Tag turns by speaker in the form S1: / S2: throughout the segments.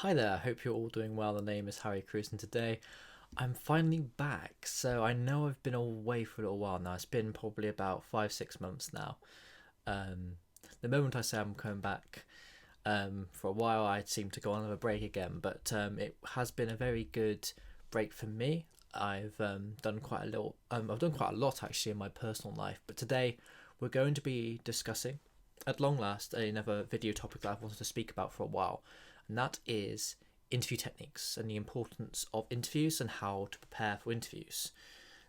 S1: Hi there, I hope you're all doing well. The name is Harry Cruz, and today I'm finally back. So I know I've been away for a little while now. It's been probably about 5, 6 months now. Um, the moment I say I'm coming back, for a while I seem to go on a break again, but it has been a very good break for me. I've done quite a little. I've done quite a lot actually in my personal life, but today we're going to be discussing, at long last, another video topic that I've wanted to speak about for a while, and that is interview techniques and the importance of interviews and how to prepare for interviews.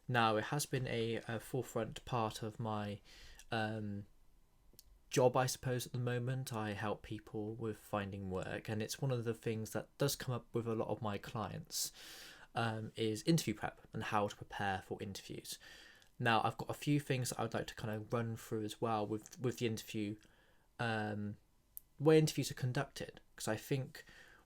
S1: Now, it has been a forefront part of my um, job, I suppose, at the moment. I help people with finding work, and it's one of the things that does come up with a lot of my clients, is interview prep and how to prepare for interviews. Now, I've got a few things that I'd like to kind of run through as well with the interview, way interviews are conducted, because I think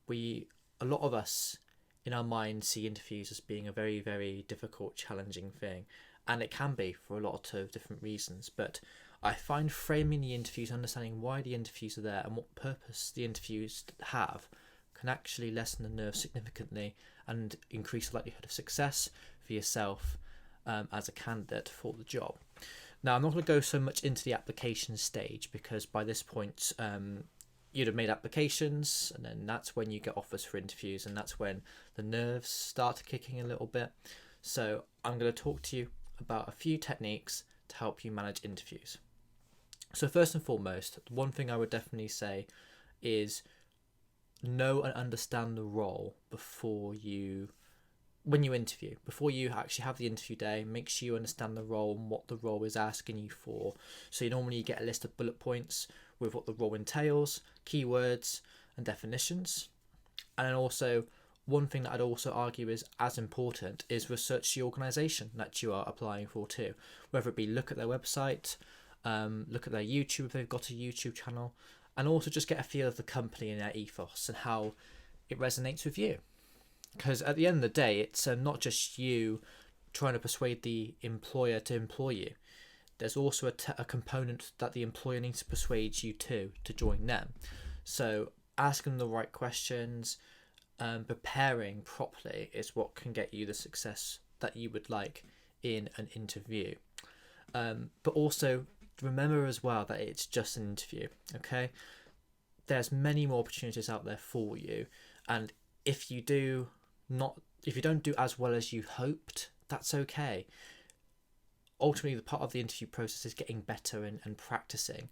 S1: a lot of us in our minds see interviews as being a very, very difficult, challenging thing, and it can be for a lot of different reasons. But I find framing the interviews, understanding why the interviews are there and what purpose the interviews have, can actually lessen the nerves significantly and increase the likelihood of success for yourself, as a candidate for the job. Now, I'm not going to go so much into the application stage, because by this point, you'd have made applications, and then that's when you get offers for interviews, and that's when the nerves start kicking a little bit. So I'm going to talk to you about a few techniques to help you manage interviews. So first and foremost, one thing I would definitely say is know and understand the role when you interview. Before you actually have the interview day, make sure you understand the role and what the role is asking you for. So you normally get a list of bullet points with what the role entails, keywords and definitions. And then also, one thing that I'd also argue is as important is research the organisation that you are applying for too. Whether it be look at their website, look at their YouTube if they've got a YouTube channel, and also just get a feel of the company and their ethos and how it resonates with you. Because at the end of the day, it's not just you trying to persuade the employer to employ you. There's also a component that the employer needs to persuade you to join them. So asking the right questions, preparing properly is what can get you the success that you would like in an interview. But also remember as well that it's just an interview, okay? There's many more opportunities out there for you, and if you don't do as well as you hoped, that's okay. Ultimately, the part of the interview process is getting better and practicing.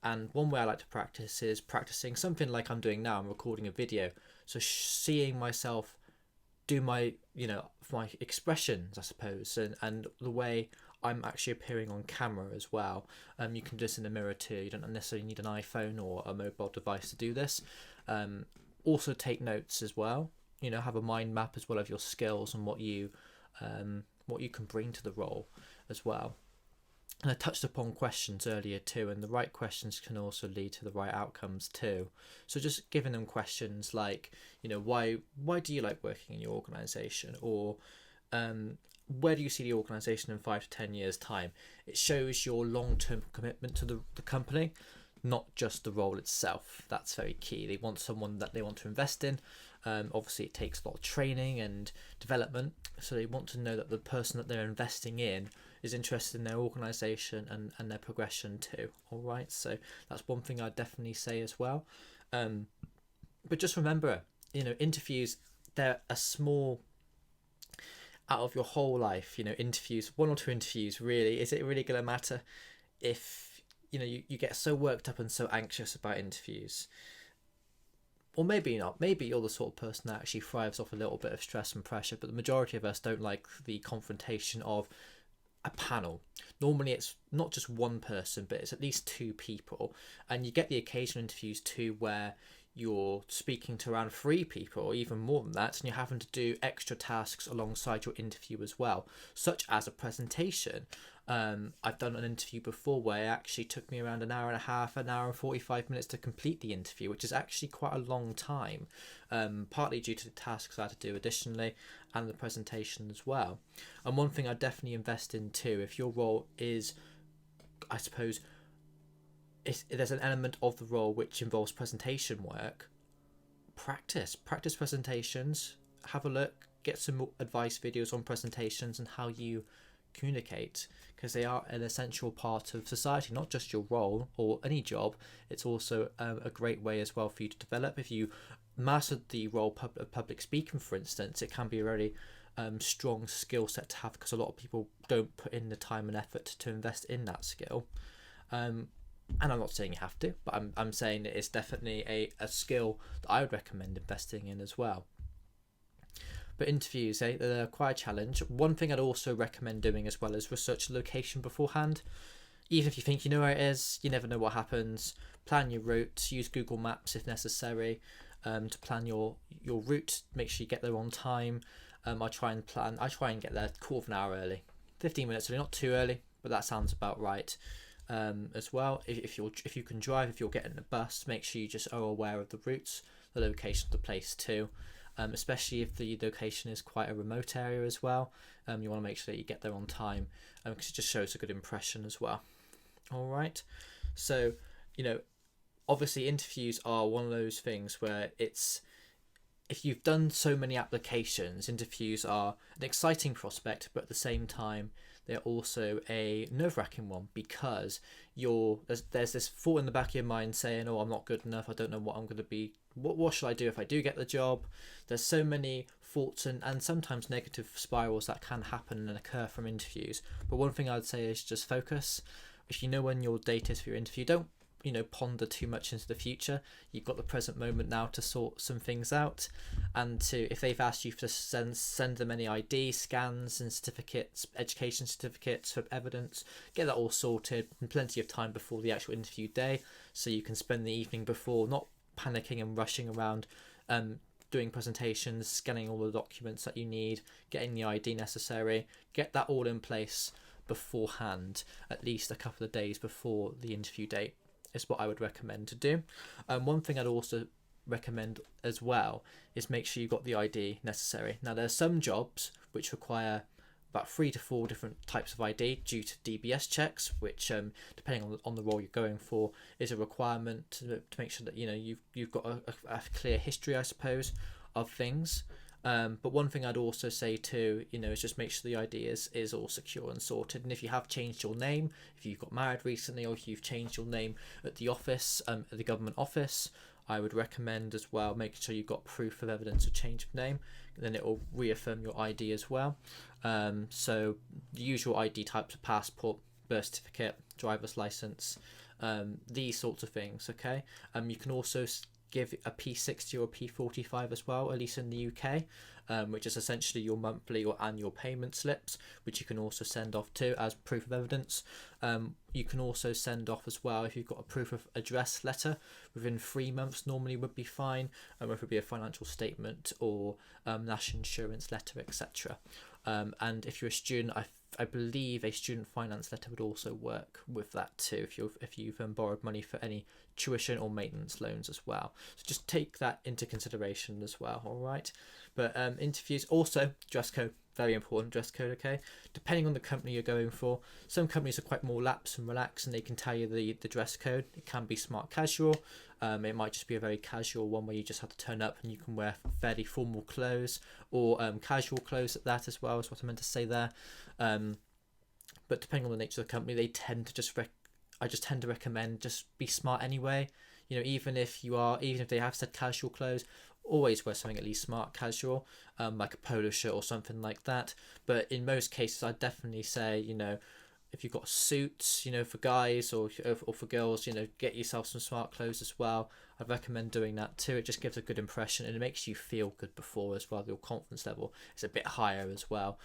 S1: And one way I like to practice is practicing something like I'm doing now. I'm recording a video, so seeing myself do my expressions, I suppose, and the way I'm actually appearing on camera as well. You can do this in the mirror too. You don't necessarily need an iPhone or a mobile device to do this. Also take notes as well. Have a mind map as well of your skills and what you can bring to the role as well. And I touched upon questions earlier too, and the right questions can also lead to the right outcomes too. So just giving them questions like, why do you like working in your organisation, or where do you see the organisation in 5 to 10 years time? It shows your long-term commitment to the company, not just the role itself. That's very key. They want someone that they want to invest in. Obviously, it takes a lot of training and development, so they want to know that the person that they're investing in is interested in their organisation and their progression too. All right, so that's one thing I'd definitely say as well. But just remember, interviews, they're a small out of your whole life. Interviews, 1 or 2 interviews, really, is it really going to matter if you get so worked up and so anxious about interviews? Or maybe not. Maybe you're the sort of person that actually thrives off a little bit of stress and pressure, but the majority of us don't like the confrontation of a panel. Normally it's not just one person, but it's at least 2 people. And you get the occasional interviews too where you're speaking to around 3 people or even more than that, and you're having to do extra tasks alongside your interview as well, such as a presentation. I've done an interview before where it actually took me around an hour and a half, an hour and 45 minutes to complete the interview, which is actually quite a long time, partly due to the tasks I had to do additionally and the presentation as well. And one thing I definitely invest in too, if your role is, I suppose, there's an element of the role which involves presentation work, practice presentations. Have a look, get some advice videos on presentations and how you communicate, because they are an essential part of society, not just your role or any job. It's also a great way as well for you to develop. If you mastered the role of public speaking, for instance, it can be a very strong skill set to have, because a lot of people don't put in the time and effort to invest in that skill. And I'm not saying you have to, but I'm saying that it's definitely a skill that I would recommend investing in as well. But interviews, they're quite a challenge. One thing I'd also recommend doing as well is research the location beforehand. Even if you think you know where it is, you never know what happens. Plan your route, use Google Maps if necessary to plan your route. Make sure you get there on time. I try and get there a quarter of an hour early. 15 minutes early, not too early, but that sounds about right. As well, if you can drive, if you're getting a bus, make sure you just are aware of the routes, the location of the place too. Especially if the location is quite a remote area as well. You want to make sure that you get there on time, because it just shows a good impression as well. All right. So, obviously interviews are one of those things where if you've done so many applications, interviews are an exciting prospect, but at the same time, they're also a nerve-wracking one, because there's this thought in the back of your mind saying, oh, I'm not good enough, I don't know what I'm going to be, what should I do if I do get the job? There's so many thoughts and sometimes negative spirals that can happen and occur from interviews. But one thing I'd say is just focus. If you know when your date is for your interview, don't ponder too much into the future. You've got the present moment now to sort some things out, and if they've asked you to send them any ID scans and certificates, education certificates for evidence, get that all sorted in plenty of time before the actual interview day, so you can spend the evening before not panicking and rushing around, doing presentations, scanning all the documents that you need, getting the ID necessary. Get that all in place beforehand, at least a couple of days before the interview date. Is what I would recommend to do. One thing I'd also recommend as well is make sure you've got the ID necessary. Now, there's some jobs which require about 3 to 4 different types of ID due to DBS checks, which depending on the role you're going for, is a requirement to make sure that you've got a clear history, I suppose, of things. But one thing I'd also say too, is just make sure the ID is all secure and sorted. And if you have changed your name, if you've got married recently, or if you've changed your name at the office, at the government office, I would recommend as well making sure you've got proof of evidence of change of name. Then it will reaffirm your ID as well. So the usual ID types of passport, birth certificate, driver's license, these sorts of things. Okay. You can also give a P60 or a P45 as well, at least in the UK, which is essentially your monthly or annual payment slips, which you can also send off to as proof of evidence. You can also send off as well if you've got a proof of address letter within 3 months, normally would be fine, whether it be a financial statement or national insurance letter, etc. And if you're a student, I believe a student finance letter would also work with that too, if you've borrowed money for any tuition or maintenance loans as well. So just take that into consideration as well. All right. But interviews, also dress code, very important, dress code. Okay, depending on the company you're going for, some companies are quite more lax and relaxed, and they can tell you the dress code. It can be smart casual. It might just be a very casual one where you just have to turn up and you can wear fairly formal clothes, or casual clothes at that as well, is what I meant to say there. But depending on the nature of the company, they tend to I just tend to recommend just be smart anyway. Even if they have said casual clothes, always wear something at least smart casual, like a polo shirt or something like that. But in most cases, I'd definitely say, if you've got suits, for guys or for girls, get yourself some smart clothes as well. I'd recommend doing that too. It just gives a good impression and it makes you feel good before as well. Your confidence level is a bit higher as well,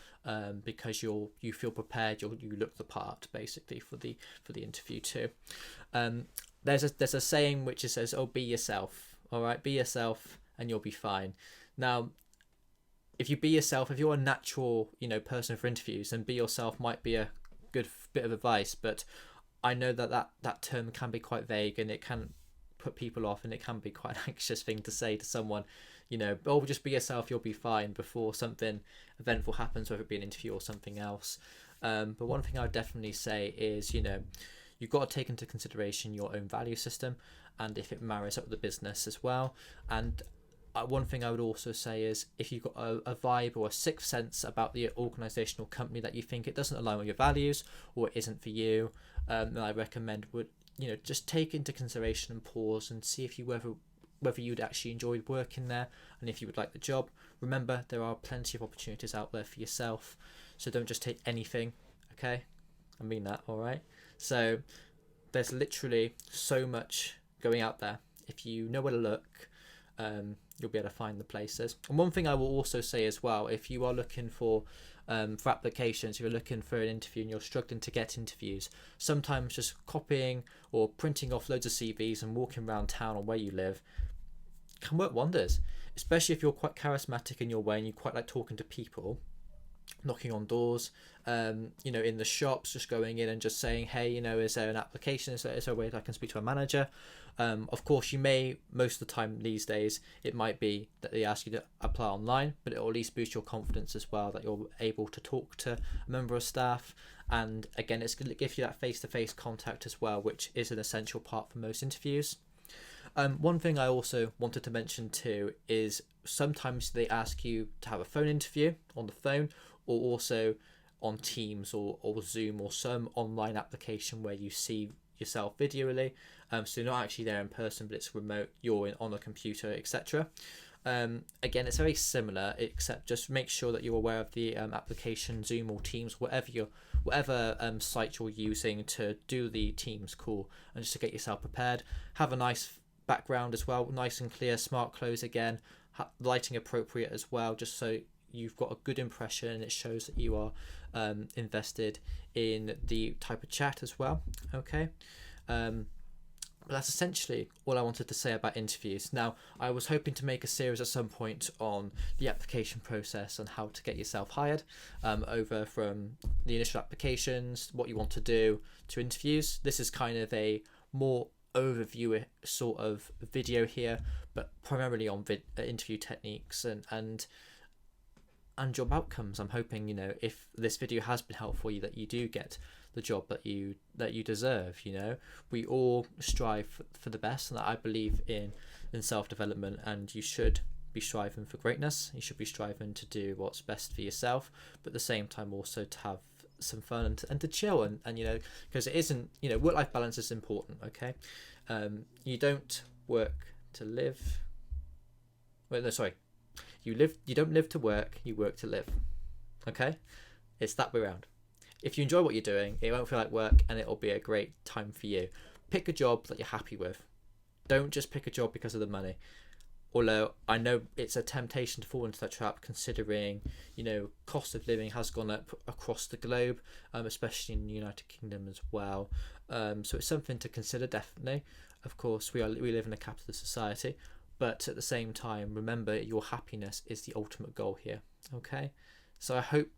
S1: because you feel prepared. You look the part basically for the interview too. There's a saying which says, "Oh, be yourself." All right, be yourself and you'll be fine. Now, if you be yourself, if you're a natural person for interviews, then be yourself might be a good bit of advice, but I know that term can be quite vague and it can put people off, and it can be quite an anxious thing to say to someone, oh, just be yourself, you'll be fine, before something eventful happens, whether it be an interview or something else. But one thing I would definitely say is, you've got to take into consideration your own value system and if it marries up with the business as well. And one thing I would also say is, if you've got a vibe or a sixth sense about the organizational company that you think it doesn't align with your values or it isn't for you, then I recommend just take into consideration and pause and see if you whether you'd actually enjoy working there and if you would like the job. Remember, there are plenty of opportunities out there for yourself, so don't just take anything. Okay, I mean that. All right. So there's literally so much going out there. If you know where to look, you'll be able to find the places. And one thing I will also say as well, if you are looking for applications, if you're looking for an interview and you're struggling to get interviews, sometimes just copying or printing off loads of CVs and walking around town or where you live can work wonders, especially if you're quite charismatic in your way and you quite like talking to people, knocking on doors, in the shops, just going in and just saying, hey, is there an application, is there a way that I can speak to a manager? Of course, you may, most of the time these days, it might be that they ask you to apply online, but it will at least boost your confidence as well, that you're able to talk to a member of staff. And again, it's going to give you that face-to-face contact as well, which is an essential part for most interviews. One thing I also wanted to mention too is sometimes they ask you to have a phone interview on the phone, or also on Teams or Zoom or some online application where you see yourself videoly. So you're not actually there in person, but it's remote, you're on a computer, etc. Again, it's very similar, except just make sure that you're aware of the application, Zoom or Teams, whatever site you're using to do the Teams call, and just to get yourself prepared. Have a nice background as well, nice and clear, smart clothes again, lighting appropriate as well, just so you've got a good impression and it shows that you are invested in the type of chat as well. Okay. But that's essentially all I wanted to say about interviews. Now, I was hoping to make a series at some point on the application process and how to get yourself hired, over from the initial applications, what you want to do, to interviews. This is kind of a more overview sort of video here, but primarily on interview techniques and job outcomes. I'm hoping, if this video has been helpful for you, that you do get the job that you deserve. We all strive for the best, and that I believe in self-development, and you should be striving for greatness. You should be striving to do what's best for yourself, but at the same time also to have some fun and to chill, and because it isn't, work-life balance is important. Okay. You don't work to live. Wait, no, sorry. You don't live to work, you work to live. Okay? It's that way around. If you enjoy what you're doing, it won't feel like work, and it'll be a great time for you. Pick a job that you're happy with. Don't just pick a job because of the money. Although I know it's a temptation to fall into that trap, considering, cost of living has gone up across the globe, especially in the United Kingdom as well. So it's something to consider, definitely. Of course, we live in a capitalist society, but at the same time, remember, your happiness is the ultimate goal here. Okay? So I hope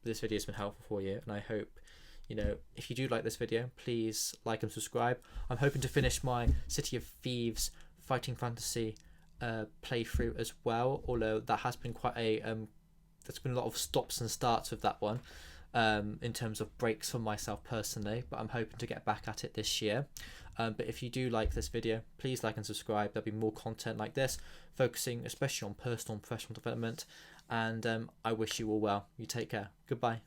S1: this video has been helpful for you, and I hope, if you do like this video, please like and subscribe. I'm hoping to finish my City of Thieves Fighting Fantasy playthrough as well, although that has been quite there's been a lot of stops and starts with that one, in terms of breaks for myself personally, but I'm hoping to get back at it this year. But if you do like this video, please like and subscribe. There'll be more content like this, focusing especially on personal and professional development, and I wish you all well. You take care. Goodbye.